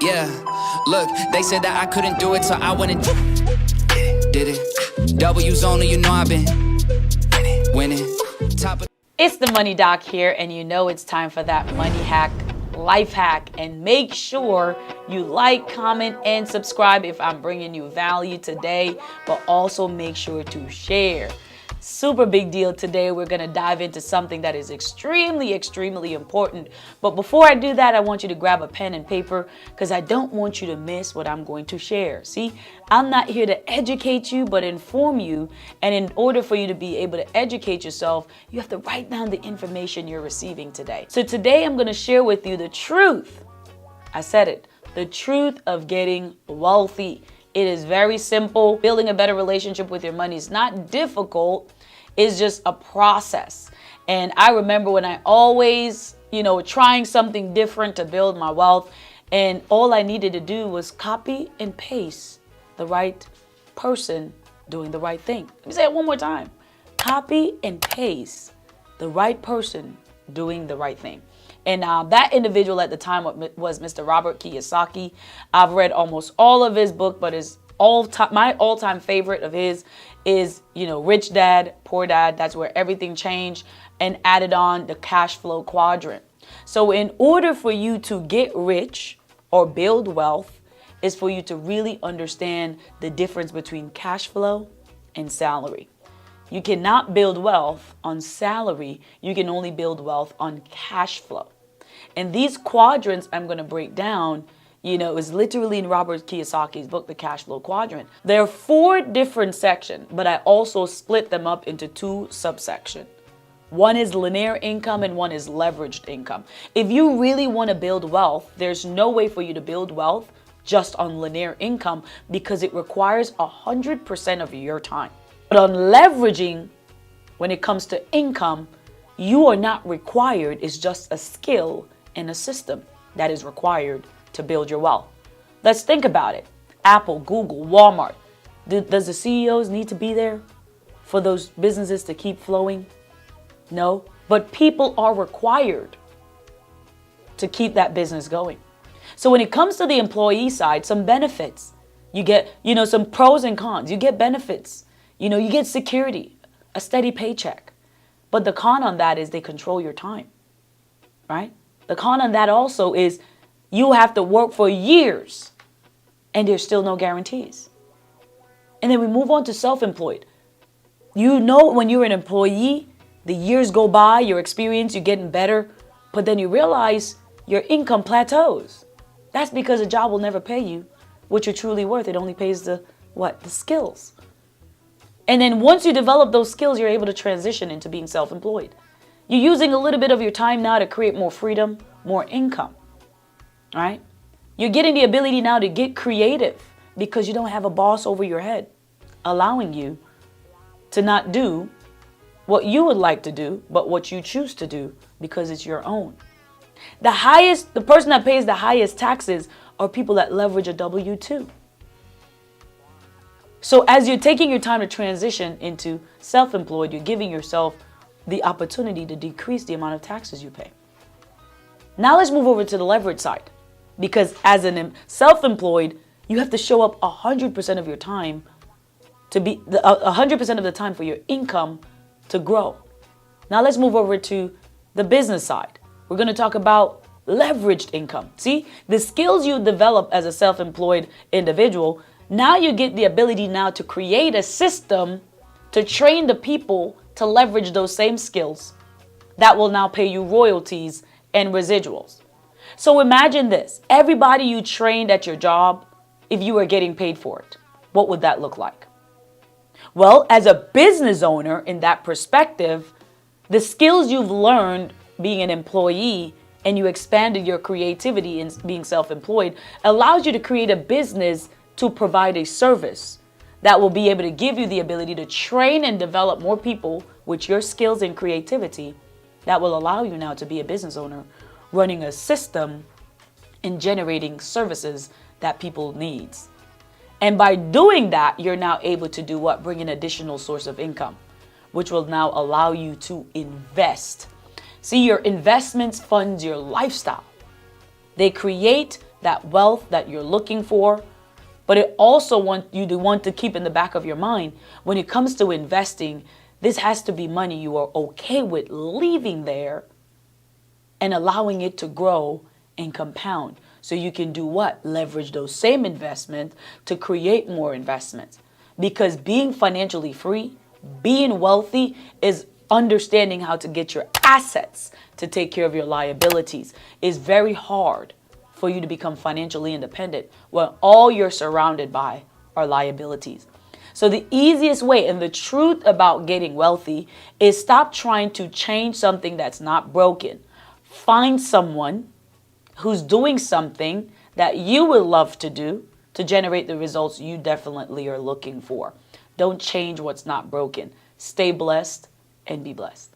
Yeah, look, they said that I couldn't do it, so I went and did it. W's only, you know I've been winning. Top of It's the Money Doc here, and you know it's time for that money hack, life hack. And make sure you like, comment, and subscribe if I'm bringing you value today, but also make sure to share. Super big deal today. We're going to dive into something that is extremely, extremely important. But before I do that, I want you to grab a pen and paper because I don't want you to miss what I'm going to share. See, I'm not here to educate you, but inform you. And in order for you to be able to educate yourself, you have to write down the information you're receiving today. So today I'm going to share with you the truth. I said it, the truth of getting wealthy. It is very simple. Building a better relationship with your money is not difficult. It's just a process. And I remember when I always, trying something different to build my wealth, and all I needed to do was copy and paste the right person doing the right thing. Let me say it one more time. Copy and paste the right person doing the right thing. And that individual at the time was Mr. Robert Kiyosaki. I've read almost all of his book, but my all-time favorite of his is, Rich Dad, Poor Dad. That's where everything changed, and added on the cash flow quadrant. So in order for you to get rich or build wealth is for you to really understand the difference between cash flow and salary. You cannot build wealth on salary. You can only build wealth on cash flow. And these quadrants I'm going to break down, is literally in Robert Kiyosaki's book, The Cash Flow Quadrant. There are 4 different sections, but I also split them up into 2 subsections. One is linear income and one is leveraged income. If you really want to build wealth, there's no way for you to build wealth just on linear income because it requires 100% of your time. But on leveraging, when it comes to income, you are not required. It's just a skill and a system that is required to build your wealth. Let's think about it. Apple, Google, Walmart. Does the CEOs need to be there for those businesses to keep flowing? No, but people are required to keep that business going. So when it comes to the employee side, some benefits. You get, some pros and cons. You get benefits. You get security, a steady paycheck. But the con on that is they control your time, right? The con on that also is you have to work for years and there's still no guarantees. And then we move on to self-employed. When you're an employee, the years go by, your experience, you're getting better, but then you realize your income plateaus. That's because a job will never pay you what you're truly worth. It only pays the skills. And then once you develop those skills, you're able to transition into being self-employed. You're using a little bit of your time now to create more freedom, more income, right? You're getting the ability now to get creative because you don't have a boss over your head, allowing you to not do what you would like to do, but what you choose to do because it's your own. The person that pays the highest taxes are people that leverage a W-2. So as you're taking your time to transition into self-employed, you're giving yourself the opportunity to decrease the amount of taxes you pay. Now let's move over to the leverage side. Because as an self-employed, you have to show up 100% of your time to be 100% of the time for your income to grow. Now let's move over to the business side. We're going to talk about leveraged income. See, the skills you develop as a self-employed individual, now you get the ability now to create a system to train the people to leverage those same skills that will now pay you royalties and residuals. So imagine this. Everybody you trained at your job, if you were getting paid for it, what would that look like? Well, as a business owner in that perspective, the skills you've learned being an employee and you expanded your creativity in being self-employed allows you to create a business to provide a service that will be able to give you the ability to train and develop more people with your skills and creativity that will allow you now to be a business owner running a system and generating services that people need. And by doing that, you're now able to do what? Bring an additional source of income, which will now allow you to invest. See, your investments fund your lifestyle. They create that wealth that you're looking for. But it also want to keep in the back of your mind, when it comes to investing, this has to be money you are okay with leaving there and allowing it to grow and compound. So you can do what? Leverage those same investments to create more investments. Because being financially free, being wealthy, is understanding how to get your assets to take care of your liabilities. It's very hard for you to become financially independent when all you're surrounded by are liabilities. So the easiest way, and the truth about getting wealthy, is stop trying to change something that's not broken. Find someone who's doing something that you would love to do to generate the results you definitely are looking for. Don't change what's not broken. Stay blessed and be blessed.